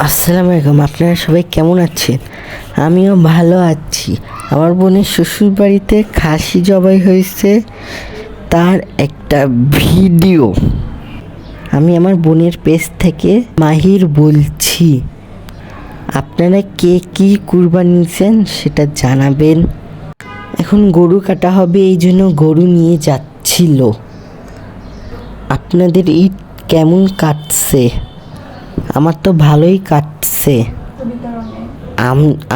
আসসালামু আলাইকুম, আপনারা সবাই কেমন আছেন? আমিও ভালো আছি। আমার বোনের শ্বশুরবাড়িতে খাসি জবাই হয়েছে, তার একটা ভিডিও আমি আমার বোনের পেজ থেকে মাহির বলছি। আপনারা কে কী কুরবানি দিয়েছেন সেটা জানাবেন। এখন গরু কাটা হবে, এই জন্য গরু নিয়ে যাচ্ছিল। আপনাদের ঈদ কেমন কাটছে? আমার তো ভালোই কাটছে।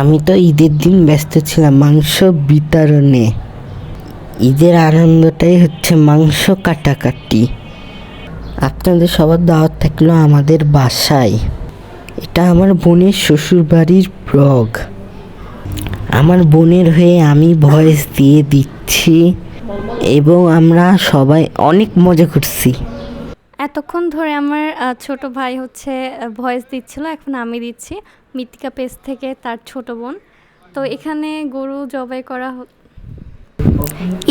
আমি তো ঈদের দিন ব্যস্ত ছিলাম মাংস বিতরণে। ঈদের আনন্দটাই হচ্ছে মাংস কাটাকাটি। আপনাদের সবার দাওয়াত থাকলো আমাদের বাসায়। এটা আমার বোনের শ্বশুরবাড়ির ব্লগ। আমার বোনের হয়ে আমি ভয়েস দিয়ে দিচ্ছি এবং আমরা সবাই অনেক মজা করছি। এতক্ষণ ধরে আমার ছোট ভাই হচ্ছে ভয়েস দিচ্ছিল, এখন আমি দিচ্ছি মৃত্তিকা পেজ থেকে, তার ছোট বোন। তো এখানে গরু জবাই করা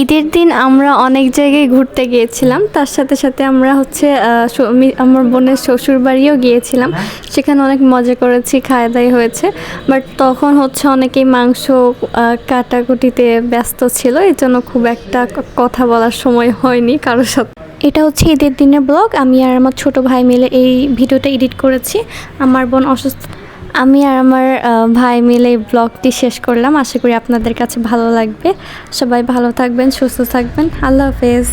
ঈদের দিন আমরা অনেক জায়গায় ঘুরতে গিয়েছিলাম, তার সাথে সাথে আমরা হচ্ছে আমার বোনের শ্বশুর বাড়িও গিয়েছিলাম। সেখানে অনেক মজা করেছি, খাওয়া দাওয়া হয়েছে। বাট তখন হচ্ছে অনেকেই মাংস কাটাকুটিতে ব্যস্ত ছিল, এই জন্য খুব একটা কথা বলার সময় হয়নি কারোর সাথে। এটা হচ্ছে ঈদের দিনের ব্লগ। আমি আর আমার ছোট ভাই মিলে এই ভিডিওটা এডিট করেছি। আমার বোন অসুস্থ, আমি আর আমার ভাই মিলে এই ব্লগটি শেষ করলাম। আশা করি আপনাদের কাছে ভালো লাগবে। সবাই ভালো থাকবেন, সুস্থ থাকবেন। আল্লাহ হাফেজ।